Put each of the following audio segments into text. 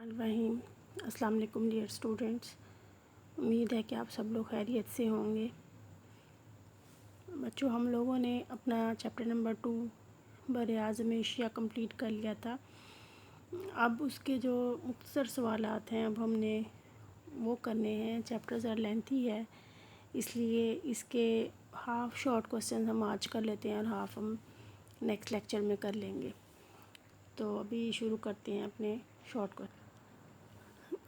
الرحیم السلام علیکم ڈیئر اسٹوڈینٹس، امید ہے کہ آپ سب لوگ خیریت سے ہوں گے۔ بچوں، ہم لوگوں نے اپنا چیپٹر نمبر 2 براعظم ایشیا کمپلیٹ کر لیا تھا۔ اب اس کے جو مختصر سوالات ہیں اب ہم نے وہ کرنے ہیں۔ چیپٹر ذرا لینتھی ہے، اس لیے اس کے ہاف شارٹ کوسچن ہم آج کر لیتے ہیں اور ہاف ہم نیکسٹ لیکچر میں کر لیں گے۔ تو ابھی شروع کرتے ہیں اپنے شارٹ کو۔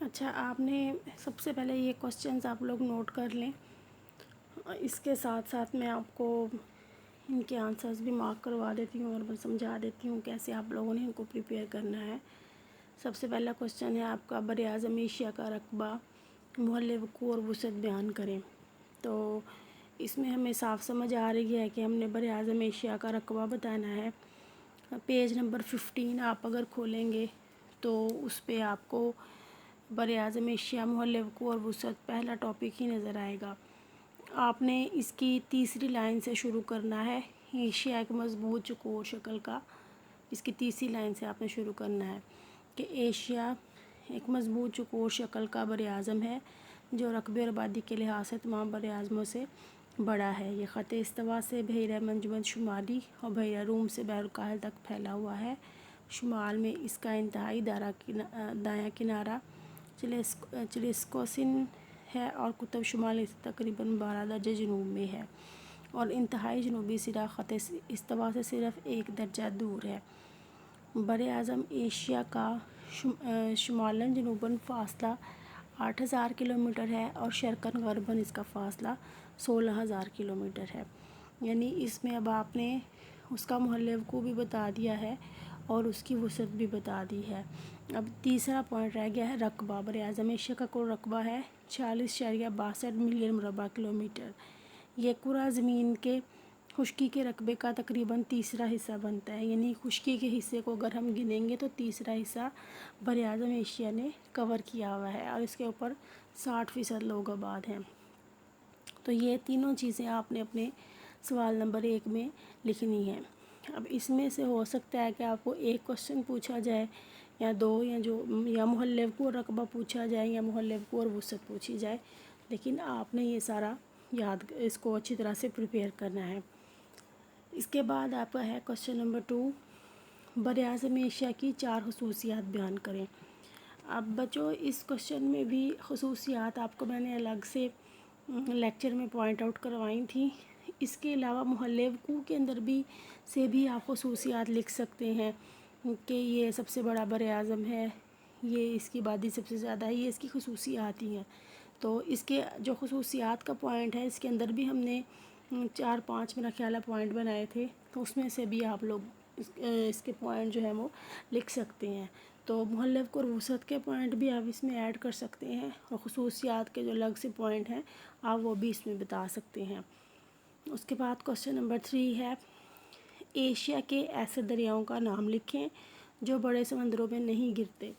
اچھا، آپ نے سب سے پہلے یہ کوسچنز آپ لوگ نوٹ کر لیں، اس کے ساتھ ساتھ میں آپ کو ان کے آنسرز بھی مارک کروا دیتی ہوں اور سمجھا دیتی ہوں کیسے آپ لوگوں نے ان کو پریپیئر کرنا ہے۔ سب سے پہلا کوسچن ہے آپ کا، براعظم ایشیا کا رقبہ، محل وقوع اور وسعت بیان کریں۔ تو اس میں ہمیں صاف سمجھ آ رہی ہے کہ ہم نے براعظم ایشیا کا رقبہ بتانا ہے۔ پیج نمبر 15 آپ اگر کھولیں گے تو اس پہ آپ کو براعظم ایشیا، محل وقوع اور وسعت پہلا ٹاپک ہی نظر آئے گا۔ آپ نے اس کی تیسری لائن سے شروع کرنا ہے۔ ایشیا ایک مضبوط چوکور شکل کا، اس کی تیسری لائن سے آپ نے شروع کرنا ہے کہ ایشیا ایک مضبوط چوکور شکل کا براعظم ہے جو رقبے اور آبادی کے لحاظ سے تمام براعظموں سے بڑا ہے۔ یہ خط استوا سے بحیرہ منجمد شمالی اور بحیرہ روم سے بحر الکاہل تک پھیلا ہوا ہے۔ شمال میں اس کا انتہائی دایاں کنارہ چلیسکوسن ہے اور قطب شمالی سے تقریباً 12 درجہ جنوب میں ہے، اور انتہائی جنوبی سرا خط استوا سے صرف 1 درجہ دور ہے۔ براعظم ایشیا کا شمالاً جنوباً فاصلہ 8000 کلومیٹر ہے اور شرقاً غرباً اس کا فاصلہ 16000 کلومیٹر ہے۔ یعنی اس میں اب آپ نے اس کا محل وقوع بھی بتا دیا ہے اور اس کی وسعت بھی بتا دی ہے۔ اب تیسرا پوائنٹ رہ گیا ہے رقبہ۔ براعظم ایشیا کا کل رقبہ ہے 46.62 ملین مربع کلومیٹر۔ یہ کرہ زمین کے خشکی کے رقبے کا تقریباً تیسرا حصہ بنتا ہے۔ یعنی خشکی کے حصے کو اگر ہم گنیں گے تو تیسرا حصہ براعظم ایشیا نے کور کیا ہوا ہے اور اس کے اوپر 60% لوگ آباد ہیں۔ تو یہ تینوں چیزیں آپ نے اپنے سوال نمبر 1 میں لکھنی ہیں۔ اب اس میں سے ہو سکتا ہے کہ آپ کو ایک کوسچن پوچھا جائے یا 2 یا محل وقوع رقبہ پوچھا جائے یا محل وقوع اور وسعت پوچھی جائے، لیکن آپ نے یہ سارا اس کو اچھی طرح سے پریپیئر کرنا ہے۔ اس کے بعد آپ کا ہے کوسچن نمبر 2، براعظم ایشیا کی 4 خصوصیات بیان کریں۔ اب بچوں، اس کوسچن میں بھی خصوصیات آپ کو میں نے الگ سے لیکچر میں پوائنٹ آؤٹ کروائی تھیں۔ اس کے علاوہ محل وقوع کے اندر بھی آپ خصوصیات لکھ سکتے ہیں کہ یہ سب سے بڑا براعظم ہے، یہ اس کی آبادی سب سے زیادہ ہے، یہ اس کی خصوصیات ہی ہیں۔ تو اس کے جو خصوصیات کا پوائنٹ ہے اس کے اندر بھی ہم نے 4-5 میرا خیال ہے پوائنٹ بنائے تھے، تو اس میں سے بھی آپ لوگ اس کے پوائنٹ جو ہیں وہ لکھ سکتے ہیں۔ تو محل وقوع اور وسعت کے پوائنٹ بھی آپ اس میں ایڈ کر سکتے ہیں اور خصوصیات کے جو الگ سے پوائنٹ ہیں آپ وہ بھی اس میں بتا سکتے ہیں۔ اس کے بعد کوسچن نمبر 3 ہے، ایشیا کے ایسے دریاؤں کا نام لکھیں جو بڑے سمندروں میں نہیں گرتے۔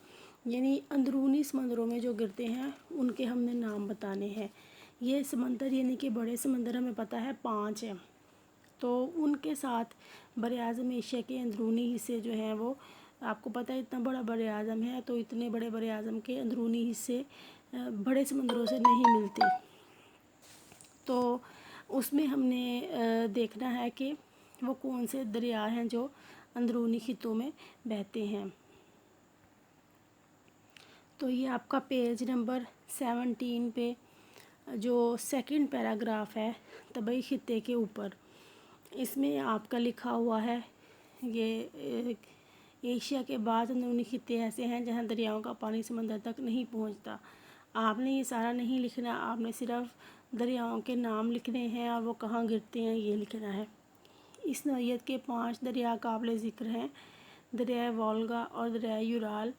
یعنی اندرونی سمندروں میں جو گرتے ہیں ان کے ہم نے نام بتانے ہیں۔ یہ سمندر یعنی کہ بڑے سمندر ہمیں پتہ ہے 5 ہیں، تو ان کے ساتھ براعظم ایشیا کے اندرونی حصے جو ہیں وہ آپ کو پتہ ہے اتنا بڑا براعظم ہے، تو اتنے بڑے براعظم کے اندرونی حصے بڑے سمندروں سے نہیں ملتے۔ تو اس میں ہم نے دیکھنا ہے کہ وہ کون سے دریا ہیں جو اندرونی خطوں میں بہتے ہیں۔ تو یہ آپ کا پیج نمبر 17 پہ جو سیکنڈ پیراگراف ہے طبعی خطے کے اوپر، اس میں آپ کا لکھا ہوا ہے یہ ایشیا کے بعض اندرونی خطے ایسے ہیں جہاں دریاؤں کا پانی سمندر تک نہیں پہنچتا۔ آپ نے یہ سارا نہیں لکھنا، آپ نے صرف دریاؤں کے نام لکھنے ہیں اور وہ کہاں گرتے ہیں یہ لکھنا ہے۔ اس نوعیت کے 5 دریا قابل ذکر ہیں، دریائے وولگا اور دریائے یورال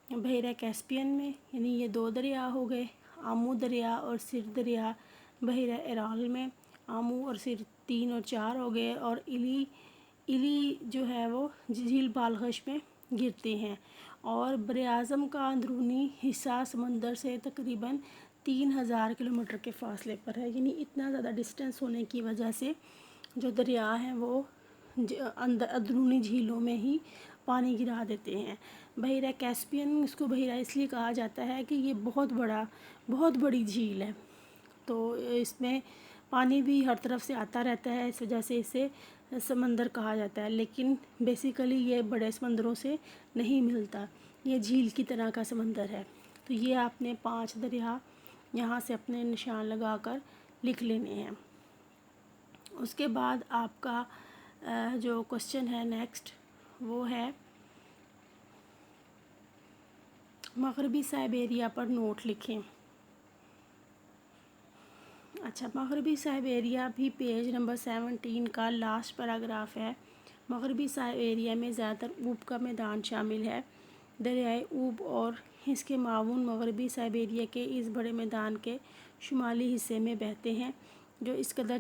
بحیرہ کیسپیئن میں، یعنی یہ 2 دریا ہو گئے۔ آمو دریا اور سر دریا بحیرہ ارال میں، آمو اور سر 3 اور 4 ہو گئے، اور ایلی جو ہے وہ جھیل بالخش میں گرتے ہیں۔ اور براعظم کا اندرونی حصہ سمندر سے تقریباً 3000 کلومیٹر کے فاصلے پر ہے۔ یعنی اتنا زیادہ ڈسٹینس ہونے کی وجہ سے جو دریا ہیں وہ اندرونی جھیلوں میں ہی پانی گرا دیتے ہیں۔ بحیرہ کیسپین اس کو بحیرہ اس لیے کہا جاتا ہے کہ یہ بہت بڑی جھیل ہے، تو اس میں پانی بھی ہر طرف سے آتا رہتا ہے، اس وجہ سے اسے سمندر کہا جاتا ہے، لیکن بیسیکلی یہ بڑے سمندروں سے نہیں ملتا، یہ جھیل کی طرح کا سمندر ہے۔ تو یہ آپ نے 5 دریا یہاں سے اپنے نشان لگا کر لکھ لینے ہیں۔ اس کے بعد آپ کا جو کوشچن ہے نیکسٹ وہ ہے مغربی سائبیریا پر نوٹ لکھیں۔ اچھا، مغربی سائبیریا بھی پیج نمبر 17 کا لاسٹ پیراگراف ہے۔ مغربی سائبیریا میں زیادہ تر اوب کا میدان شامل ہے۔ دریائے اوب اور اس کے معاون مغربی سائبیریا کے اس بڑے میدان کے شمالی حصے میں بہتے ہیں، جو اس قدر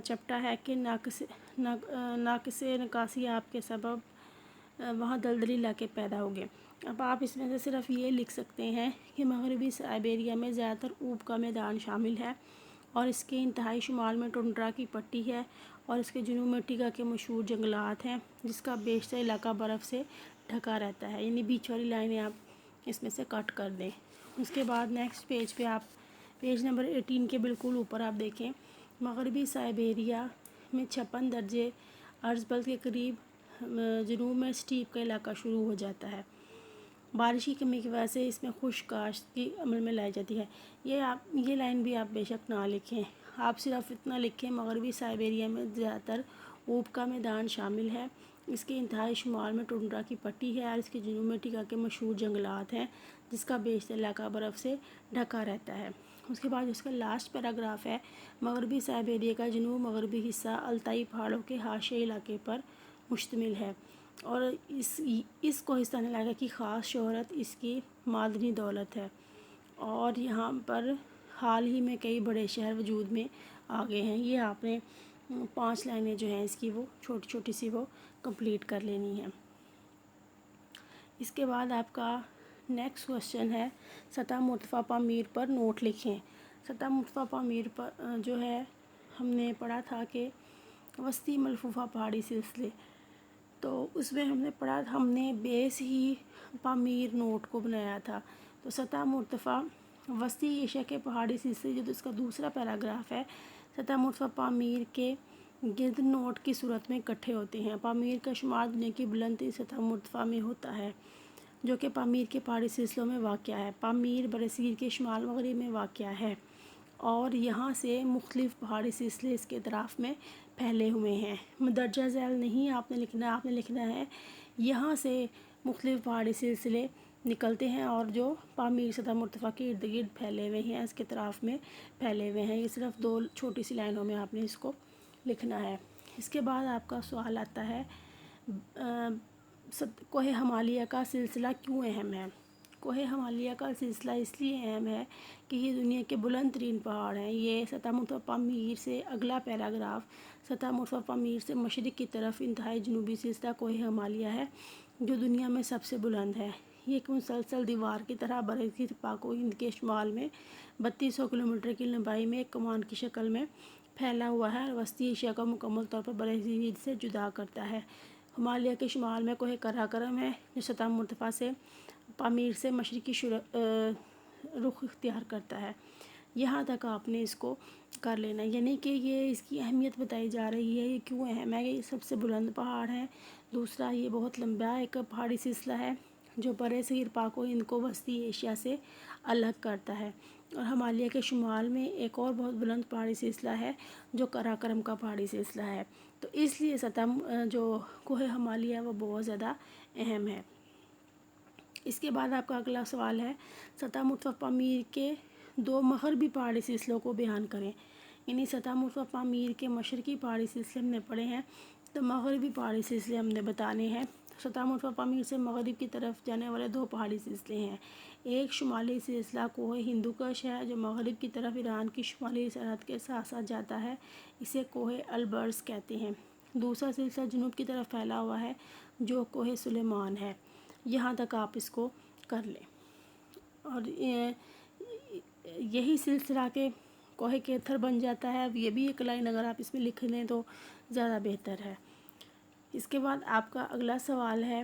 چپٹا ہے کہ ناقص نکاسیاب کے سبب وہاں دلدلی علاقے پیدا ہو گئے۔ اب آپ اس میں سے صرف یہ لکھ سکتے ہیں کہ مغربی سائبیریا میں زیادہ تر اوب کا میدان شامل ہے اور اس کے انتہائی شمال میں ٹنڈرا کی پٹی ہے اور اس کے جنوب میں ٹیگا کے مشہور جنگلات ہیں، جس کا بیشتر علاقہ برف سے ڈھکا رہتا ہے، یعنی بیچ والی لائنیں آپ اس میں سے کٹ کر دیں۔ اس کے بعد نیکسٹ پیج پہ آپ پیج نمبر 18 کے بالکل اوپر آپ دیکھیں، مغربی سائبیریا میں 56 درجے ارض بلد کے قریب جنوب میں اسٹیپ کا علاقہ شروع ہو جاتا ہے۔ بارش کی کمی کی وجہ سے اس میں خشک کاشت کی عمل میں لائی جاتی ہے۔ یہ لائن بھی آپ بے شک نہ لکھیں، آپ صرف اتنا لکھیں مغربی سائبیریا میں زیادہ تر اوب کا میدان شامل ہے، اس کے انتہائی شمال میں ٹنڈرا کی پٹی ہے اور اس کے جنوب میں ٹیگا کے مشہور جنگلات ہیں، جس کا بیشتر علاقہ برف سے ڈھکا رہتا ہے۔ اس کے بعد اس کا لاسٹ پیراگراف ہے، مغربی سائبیریا کا جنوب مغربی حصہ التائی پہاڑوں کے حاشیائی علاقے پر مشتمل ہے اور اس کوہستانی علاقے کی خاص شہرت اس کی معدنی دولت ہے، اور یہاں پر حال ہی میں کئی بڑے شہر وجود میں آ گئے ہیں۔ یہ آپ نے 5 لائنیں جو ہیں اس کی وہ چھوٹی چھوٹی سی وہ کمپلیٹ کر لینی ہیں۔ اس کے بعد آپ کا نیکسٹ کوشچن ہے سطح مرتفع پامیر پر نوٹ لکھیں۔ سطح مرتفع پامیر پر جو ہے ہم نے پڑھا تھا کہ وسطی ملفوفہ پہاڑی سلسلے، تو اس میں ہم نے بیس ہی پامیر نوٹ کو بنایا تھا۔ تو سطح مرتفع وسطی ایشیا کے پہاڑی سلسلے جو اس کا دوسرا پیراگراف ہے، سطح مرتفع پامیر کے گرد نوٹ کی صورت میں اکٹھے ہوتے ہیں۔ پامیر کا شمار دنیا کی بلند ترین سطح مرتفع میں ہوتا ہے، جو کہ پامیر کے پہاڑی سلسلوں میں واقع ہے۔ پامیر برصغیر کے شمال مغرب میں واقع ہے اور یہاں سے مختلف پہاڑی سلسلے اس کے اطراف میں پھیلے ہوئے ہیں۔ مندرجہ ذیل نہیں آپ نے لکھنا ہے یہاں سے مختلف پہاڑی سلسلے نکلتے ہیں اور جو پامیر سطح مرتفع کے ارد گرد پھیلے ہوئے ہیں، اس کے اطراف میں پھیلے ہوئے ہیں۔ یہ صرف 2 چھوٹی سی لائنوں میں آپ نے اس کو لکھنا ہے۔ اس کے بعد آپ کا سوال آتا ہے کوہ ہمالیہ کا سلسلہ کیوں اہم ہے؟ کوہ ہمالیہ کا سلسلہ اس لیے اہم ہے کہ یہ دنیا کے بلند ترین پہاڑ ہیں۔ یہ سطح مرتفع پامیر سے اگلا پیراگراف سطح مرتفع پامیر سے مشرق کی طرف انتہائی جنوبی سلسلہ کوہ ہمالیہ ہے، جو دنیا میں سب سے بلند ہے۔ یہ ایک مسلسل دیوار کی طرح برصغیر پاک و ہند کے شمال میں 3200 کلومیٹر کی لمبائی میں ایک کمان کی شکل میں پھیلا ہوا ہے اور وسطی ایشیا کو مکمل طور پر برصغیر ہند سے جدا کرتا ہے۔ ہمالیہ کے شمال میں کوہ قراقرم ہے، جو سطح مرتفع سے پامیر سے مشرقی رخ اختیار کرتا ہے۔ یہاں تک آپ نے اس کو کر لینا، یعنی کہ یہ اس کی اہمیت بتائی جا رہی ہے، یہ کیوں اہم ہے۔ یہ سب سے بلند پہاڑ ہے، دوسرا یہ بہت لمبا ایک پہاڑی سلسلہ ہے جو برصغیر پاک و ہند کو وسطی ایشیا سے الگ کرتا ہے، اور ہمالیہ کے شمال میں ایک اور بہت بلند پہاڑی سلسلہ ہے جو قراقرم کا پہاڑی سلسلہ ہے۔ تو اس لیے جو کوہ ہمالیہ ہے وہ بہت زیادہ اہم ہے۔ اس کے بعد آپ کا اگلا سوال ہے سطح مرتفع پامیر کے 2 مغربی پہاڑی سلسلوں کو بیان کریں۔ یعنی سطح مرتفع پامیر کے مشرقی پہاڑی سلسلے ہم نے پڑھے ہیں، تو مغربی پہاڑی سلسلے ہم نے بتانے ہیں۔ سطح مرتفع پامیر سے مغرب کی طرف جانے والے 2 پہاڑی سلسلے ہیں۔ ایک شمالی سلسلہ کوہ ہندوکش ہے جو مغرب کی طرف ایران کی شمالی سرحد کے ساتھ ساتھ جاتا ہے، اسے کوہ البرز کہتے ہیں۔ دوسرا سلسلہ جنوب کی طرف پھیلا ہوا ہے جو کوہ سلیمان ہے۔ یہاں تک آپ اس کو کر لیں، اور یہی سلسلہ کے کوہ کیتھر بن جاتا ہے۔ یہ بھی ایک لائن اگر آپ اس میں لکھ لیں تو زیادہ بہتر ہے۔ اس کے بعد آپ کا اگلا سوال ہے